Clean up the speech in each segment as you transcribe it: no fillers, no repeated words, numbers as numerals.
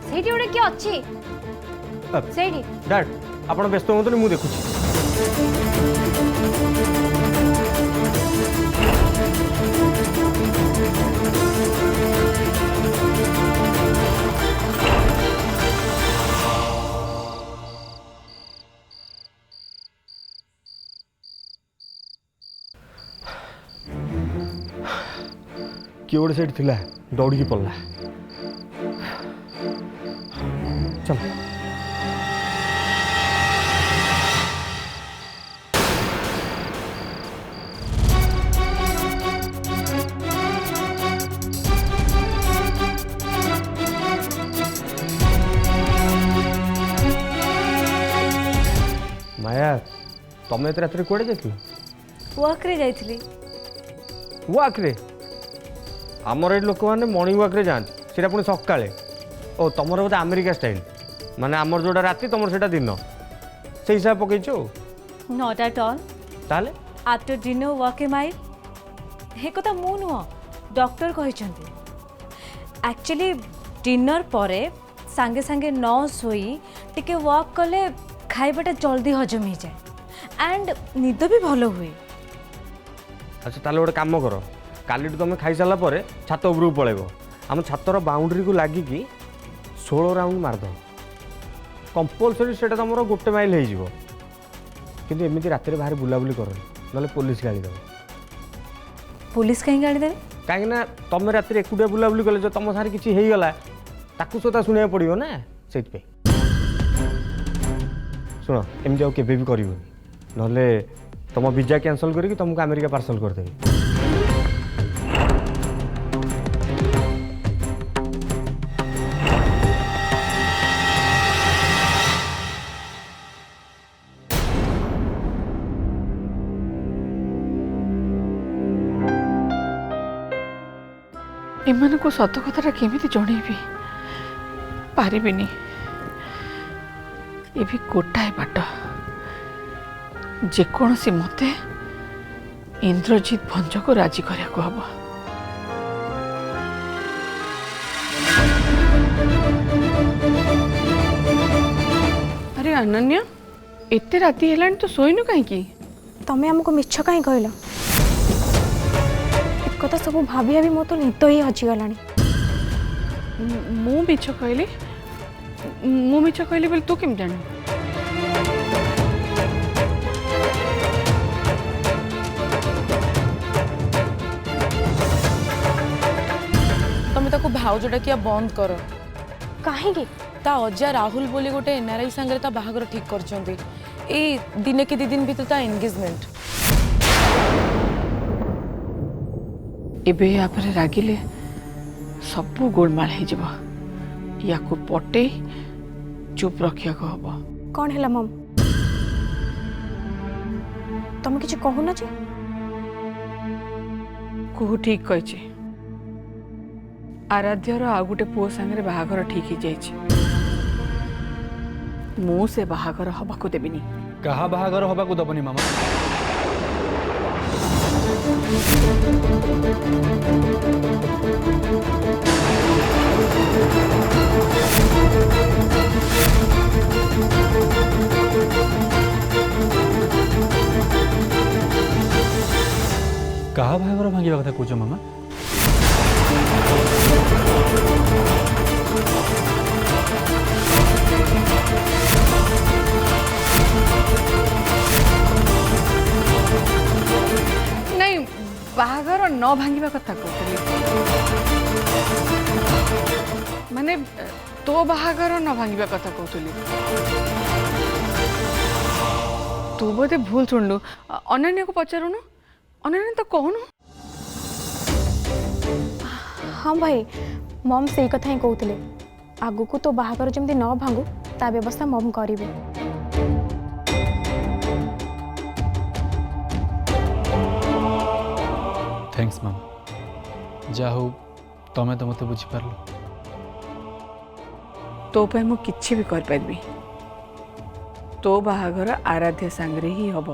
ସେଇଠି ଗୋଟେ କିଏ ଅଛି ସେଇଠି। ଡାଡ୍ ଆପଣ ବ୍ୟସ୍ତ ହୁଅନ୍ତୁନି, ମୁଁ ଦେଖୁଛି। किए गोटे सेठ थिला दौड़ी पड़ला। चल माया तुम एत रात कौड़े जाइल? वर्क रे जाइथिली। वाक रे? आमर ये लोक मैंने मर्णिंग वाक रे जाती सीटा पुणी सकाଳେ। ओ तुम बोधे अमेरिका स्टाइल माने आमर जोटा राति तुम से दिन से हिसाब पकईच। Not at all. ताले आफ्टर डिनर वर्क माइल हे कथा मु नुह डॉक्टर कहते। एक्चुअली डिनर परे सांगे सांगे न सोई टिके वर्क कले खाइबाटा जल्दी हजम हो जाए एंड निद भी भल हुए। अच्छा ताले गोटे काम कर, काली तुम खाई सारा पर छात उपरକୁ पड़ेब। आम छातर बाउंड्री को लगिकी 16 राउंड मारद कंपलसरी से तुम गोटे माइल हो। किंतु एमती रात बाहर बुलाबुली कर ना पुलिस गाड़ी देव। पुलिस कहीं गाड़ी देवे? कहीं तुम रात एकुटिया बुलाबुली कले जो तुम सारे किसी होगला ताकू सदा शुणा पड़ो ना से। शुण एमती आउ केबे भी करबनी नले तुम वीजा कैंसल करके तुमको अमेरिका पार्सल करदेवी। एमानकु सत कथाटा केमिति जणेबी पारिबिनी। ए भी गोटाए बाट जेकोसी मते इंद्रजीत भंज को राजी करिया को हबो। अरे अनन्या एते राती हेलानी तो सोइनु काहे की? तमें आमको मिछ कहीं कहल? कथा सब भाभी भाभी मो तो निद ही हजिगला। मु मिछ कहली? मु मिछ कहली बोल तू केम जान? तमें ताको भाउजटा किया बंद कर। कहीं ता अजा राहुल बोली गोटे एनआरआई सांगे ता बाहागर ठीक करछंती। ए दिने के 2 दिन भीतर ता एंगेजमेंट। एबे यापर रागिले सबू गोलमाल हो जाब। या पटे चुप रखा को हब। कौन है मम? तुम किसी कहूना जे? कुहू ठीक कही। आराध्यर आ गोटे पुओ सांगे बाहागर ठीक हो जाइए। मु से बाहागर हवा को देविनी। कहा बाहागर हवा को दबनी मामा? कहा बाहागर भांगा कथा कौच मामा? नहीं बाहागर न भांगा कथा कहते माने तो बाहागर न भांगा कथा कहतली। तू बोधे भूल शुणलु। अनन्या को पचारुनु। अनन्या तो कहूनु। हाँ भाई मम से कथा ही कहते आगु को तो बाहागर जमती न भांगू ता व्यवस्था मम करिवे। थैंक्स मामा। जा हो तमें तो मत बुझी पारलो। तो पे मु किछि भी कर पारबी। तो बाहागर आराध्य सांगरे ही हब।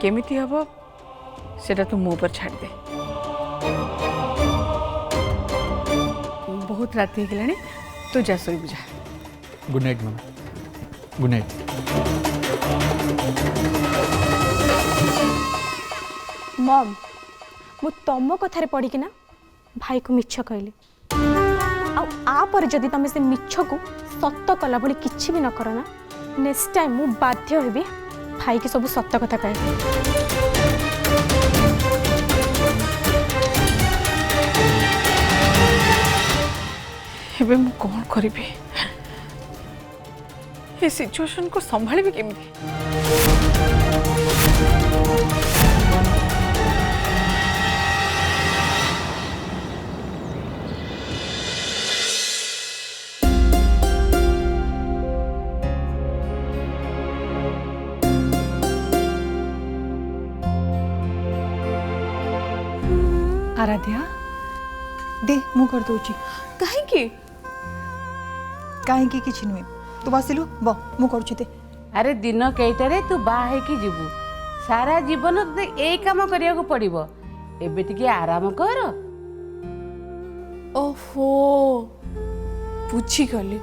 केमिति हब सेटा तू मो पर छाड़ दे। बहुत राति हो तू जा सोई बुझा। गुड नाइट मामा, गुड नाइट। मम मु तुम कथार पढ़िकिना भाई को मिछ कहली आपर जदि तुम से मिछ को सत कला भली किछि भी न कर ना नेक्स्ट टाइम मु बाध्य हेबी भाई की सब सत कथा कहे। एबे मु कौन करी ये सिचुएशन को संभाली केमिति। आराध्या दे मु कर दूची कहीं कहीं किछि नुहे तू बसिलु ब मु करूची ते। अरे दिन कईटारे तू बाहा होइकी जीवु सारा जीवन ते एई काम करिया को पड़िबो एबे टिके आराम कर। ओहो बुझी गली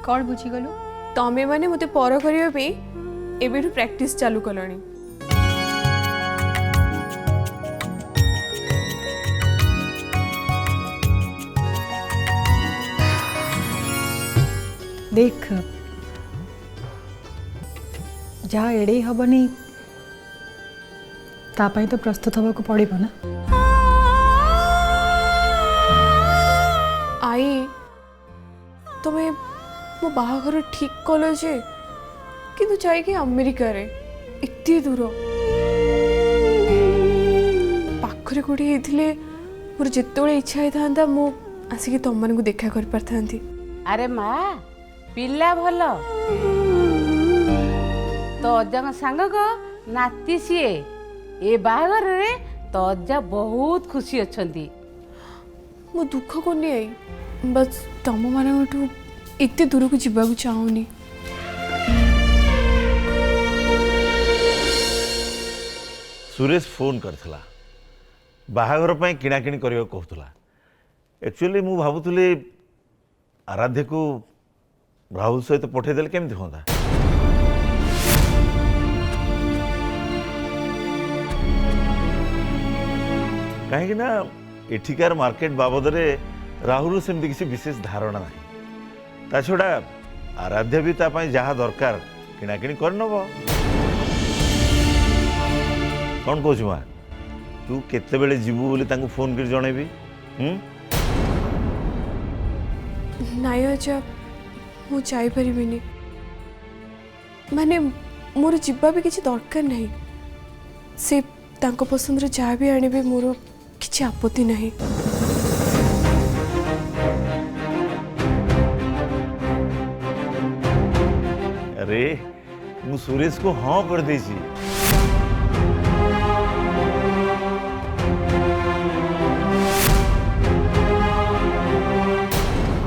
कौन बुझी गलु तमे माने मते पर करिया पे एबेठु प्रैक्टिस चालू कलणी। देख जहाँ एड़े हबनी तापाई तो प्रस्तुत हवा को पड़िबो ना। आई तमे मो बाहाघर ठीक कल जे किंतु जाइके अमेरिका रे इत्ते दूर पाखरे कोठी हेथिले मोर जेतेबेले इच्छा होता मु आसिक तुम मानकु देखा कर पारथांती। अरे माँ पिला भल तो अजा सांग को नाती सीए ए बाहाघर रे तो अजा बहुत खुशी अछंती। मो दुख कोनी आई बस तुम मानकु इत्ते दूर को जीवा को चाहूनी। सुरेश फोन करथिला बाहाघर पई किणाकिणी करियो कहतला। एक्चुअली मु भाबुतले आराध्य को राहुल सहित पठे देले केमति होंदा। कहीं ना एठिकार मार्केट बाबद रे राहुल सेमती किसी विशेष धारणा नहीं ता छड़ा आराध्य भी ता पई जहा दरकार किणाकिणी कर नब। कौन कहू माँ तू केते बेले जीवु बोली तांको फोन कर जणेबी। नाय अजा मु जाई परिबिनी माने मोर जीवा भी किसी दरकार नहीं से तांको पसंद रे जहाँ भी आनिबे मोर किसी आपत्ति नहीं। अरे मु सुरेश को हाँ कर देছি।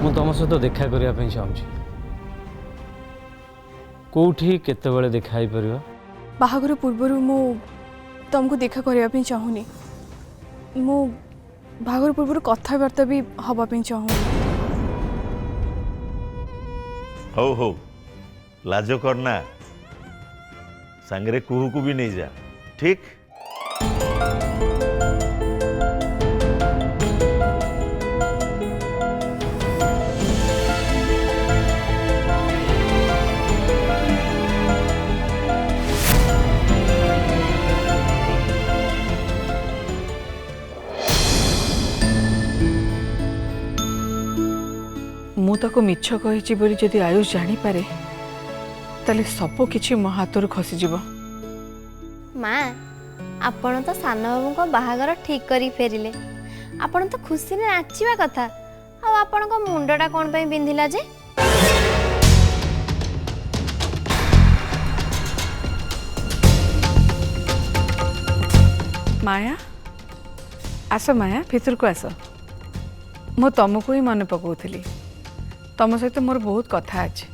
ମୁଁ ତମ ସହିତ ଦେଖା କରିବା ପାଇଁ ଚାହୁଁଛି। କୋଉଠି କେତେବେଳେ ଦେଖା ହେଇପାରିବ? बाहाघर पूर्वर मु तुमको देखा करने चाहूनी मु बाहाघर पूर्वर कथबार्ता भी हवापी चाहूनी। हो हो लाज करना सांगरे कुहू को भी नहीं जा ठीक। मु ताको मिछ कहिछि बोली जदि आयुष जानी पारे ताले सब किछि मो हाथरु खसी जीव। माँ आपण तो सान बाबू को बाहागर ठीक करी फेरिले आपण तो खुशी ने नाचिबा कथा आ आपण को मुंडटा कोन पई बिंधिला जे। माया आस माया भीतर को आस मु तुमको ही मन पकाउथली तुम सहित मोर बहुत कथा अच्छे।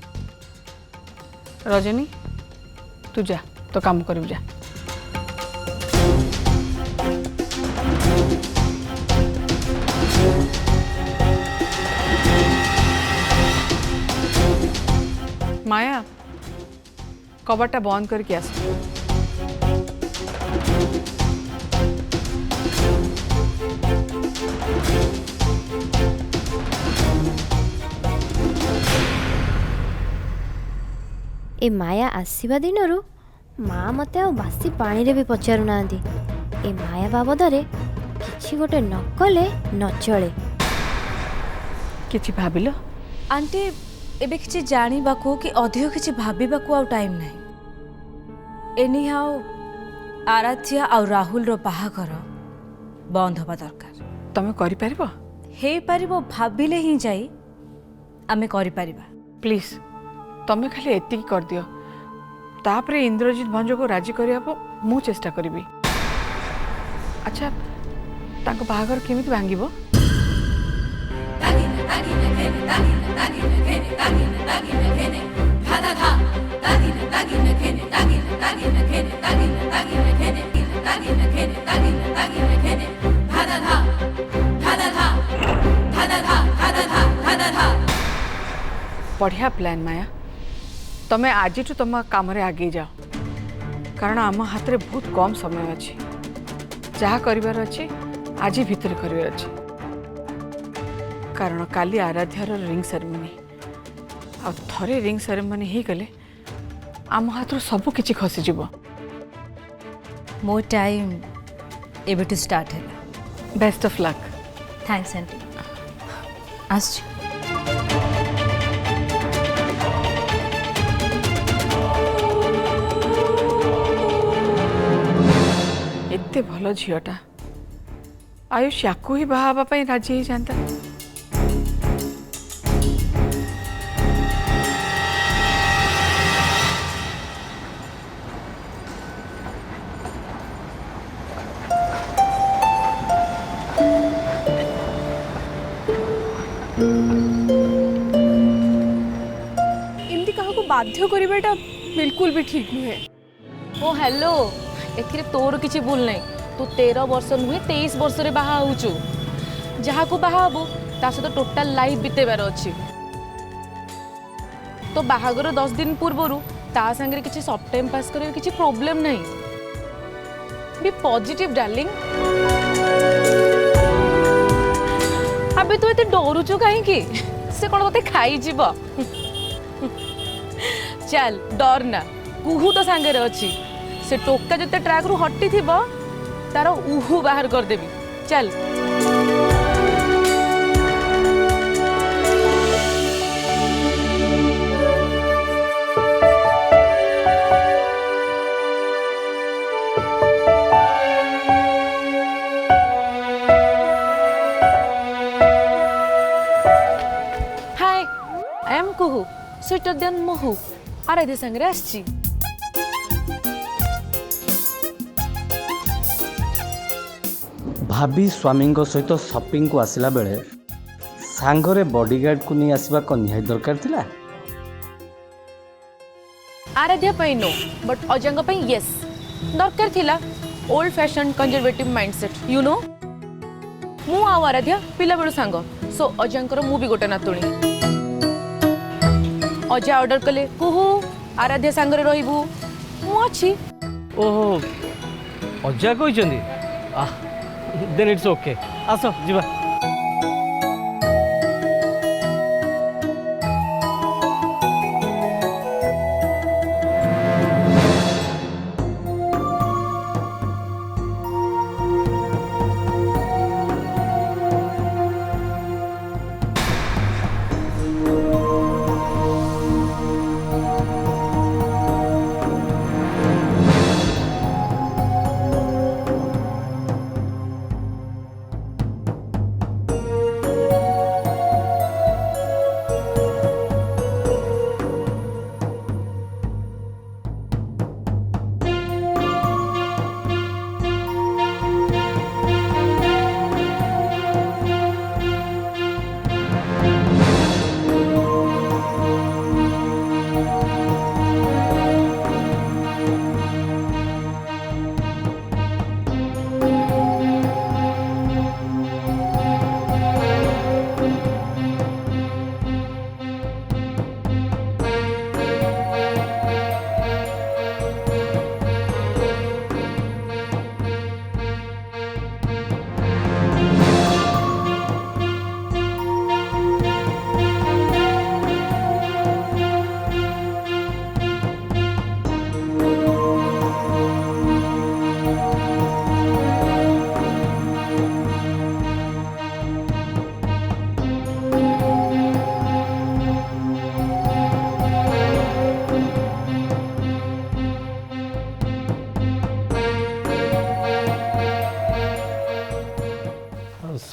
रजनी तू जा तो काम करू जा। माया कबाटा बंद करके आस। ए माया आसवा दिन माँ मते आ बासी पानी रे भी पचारु नांदी। ए माया बाबदरे किछि गोटे न कले न चले। किछि भाबिलो आंटी एबे किछि जानिबाकू कि अधिक किछि भाबिबाकू आउ टाइम नाही। एनी हाउ आराध्या आ राहुल रो बाहाघर बंद हवा दरकार। तमे करि परिबो? हे पारिबो भाबिले ही जाई आमे करि परिबा। प्लीज तमे खाली एतिकी कर दियो, तापरे इंद्रजीत भंज को राजी करिया मु चेष्टा करिबी। अच्छा तांको बाहाघर केमिति भांगिबो? बढ़िया प्लान माया, तमे आज तुम काम आगे जाओ, कारण आम हाथ में बहुत कम समय अच्छी। जहाँ कर आज भितर कर, कारण काली आराध्यार रिंग सेरेमनी आ थरे रिंग सेरेमनी हो गले आम हाथ सब किछि खसीज। मो टाइम एबेटू स्टार्ट है। Best of luck. Thanks aunty. आस एते भल झीटा आयुष याकू ही बाहाबा राजी हो जाता। एमती काहाको बाध्य करवाटा बिल्कुल भी ठीक नुहे। ओ हेलो, एथिरे तोर किछि भूल नहीं। तू 13 वर्ष नुहे 23 वर्ष रे बाहा होचु। जहाँ को बाहा हबो ता सହିତ टोटल लाइफ बितेबार अछि। तो बाहागर 10 दिन पूर्वरु ता संगे किछि सॉफ्ट टाइम पास करे किछि प्रॉब्लम नहीं। Be positive darling. अबे तू एते डरुचु काहे की? से कोन तते खाई जीव? चल डर ना, कुहू तो सांगे रे अछि। से टोका जते ट्रैक रु हट्टी थिबो तार उहू बाहर कर देबी। चल hi, I am Kuhu, sweeter than महू। आराध्या संगे आछि। भाभी स्वामी सहित शॉपिंग को आसला बेले सांगरे बॉडीगार्ड को नहीं आसवा को निहाय दरकार थिला। आराध्या पई नो, बट अजंग पई यस दरकार थिला। Old fashion conservative mindset you know. मु आ आराध्या पिला बेलु सांग, सो अजंकर मु भी गोटे नातुणी। अजा ऑर्डर कले कुहू आराध्या सांगरे रहिबू मु अछि। ओहो अजा कहते देन इट्स ओके। आस जीवा।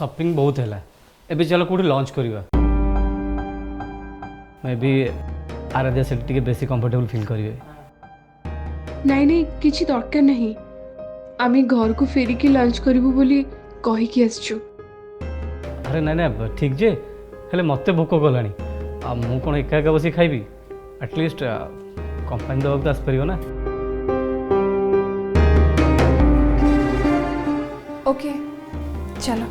शॉपिंग बहुत है एबे चलो कोठी लॉन्च करवा मे बी आराध्या से टिके बेसी कंफर्टेबल फील करिवे ନାଇଁ ନାଇଁ କିଛି ଦରକାର ନାହିଁ ଆମେ ଘରକୁ ଫେରିକି ଲଞ୍ଚ କରିବୁ ବୋଲି କହିକି ଆସିଛୁ। अरे नाई ना ठीक जे हेले मते भोक गलानी आ मु कोन एका एका बसी खाइबी एटलीस्ट कंपनी दवा तो आस परियो ना ओके चलो।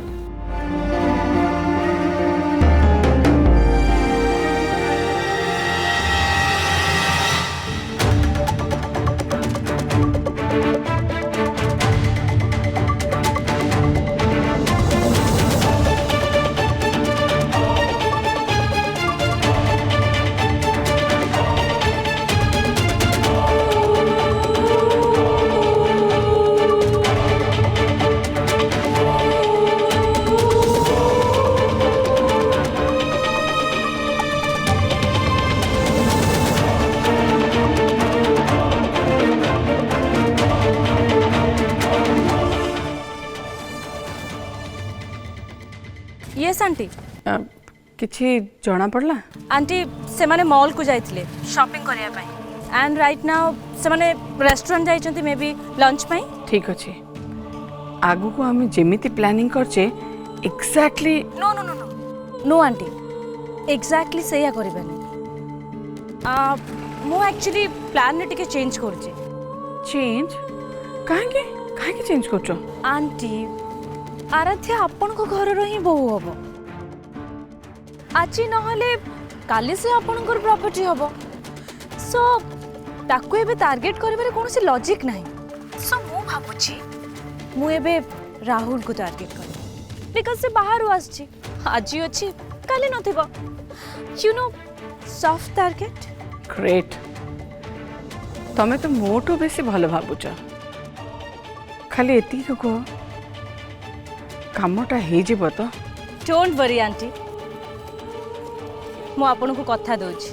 यस आंटी किछि जଣା पड़ला आंटी से माने मॉल को जाइथिले शॉपिंग करिया पई एंड राइट नाउ से माने रेस्टोरेंट जाइछंती मे बी लंच पई। ठीक अछि आगु को हम जेमिति प्लानिंग करछे exactly no no no no no aunty exactly सेया करबेनी मु एक्चुअली प्लान ने टिके चेंज करछे। चेंज काहे के चेंज करछो आंटी आराध्या आपण को घर रो ही बहु हबो आज नहले काली से आपण को प्रॉपर्टी हबो सो ताको एबे टारगेट करबे कोनोसी लॉजिक नाही सो मु भाबुची मु एबे राहुल को टारगेट कर बिकॉज़ से बाहर आछि आज अछि काली नथिबो you know soft target. Great तमे तो मोटो बेसी भलो भाबुच खाली एती को कामटा हे जीव तो डोंट वरी आंटी मु आपन को कथा दोछि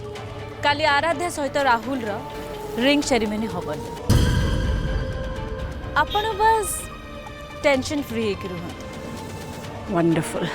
काली आराध्या सहित राहुल रो रिंग सेरेमनी हबन आपण बस टेंशन फ्री हे रहू। वंडरफुल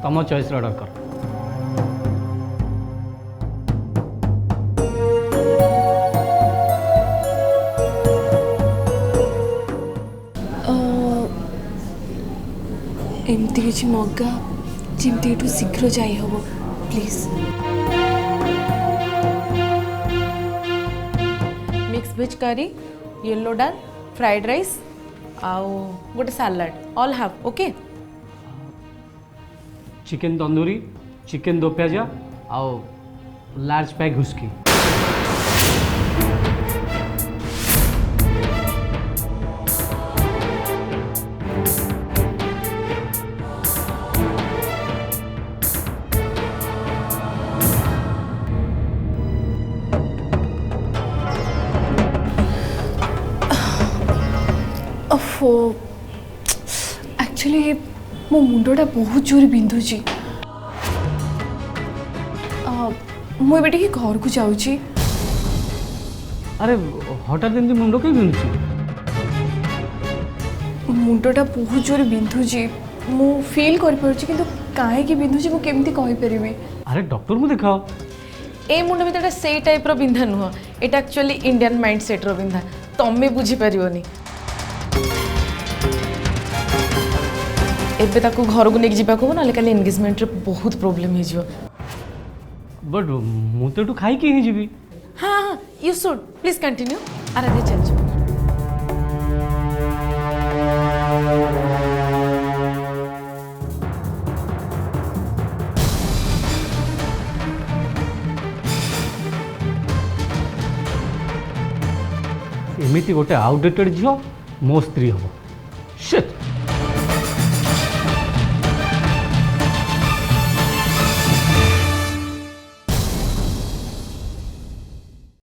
तम चॉइस ऑर्डर कर एमती किसी मगा जमती एठू शीघ्र जाई हबो please. Mix veg curry yellow dal fried rice आउ गोटे salad all have okay. Chicken tandoori chicken do pyaza आओ लार्ज पैक हुस्की। ओफो एक्चुअली मो मुंडटा बहुत जोर बिंधुची मु एबे टिके घर को जाउची। अरे हठात एमती मुंड कहीं बिंधुची मुंडटा बहुत जोर बिंधुची मु फील कर पारुची किंतु काहे की बिंधुची मु केमती कहि परिबी अरे डॉक्टर को दिखाओ ए मुंड भितर से टाइप रो बिंधा नुह एटा एक्चुअली इंडियन माइंड सेट रो बिंधा तमे बुझी परियोनी एबे ताको घर को नेक जिबा को ना लेकिन एंगेजमेंट रे बहुत प्रॉब्लम हे जियो बट मु तो खाई कि ही जीवी हाँ हाँ you should please continue Aaradhya चल जाओ एमिति गोटे आउटडेटेड झील मो स्त्री हम शिट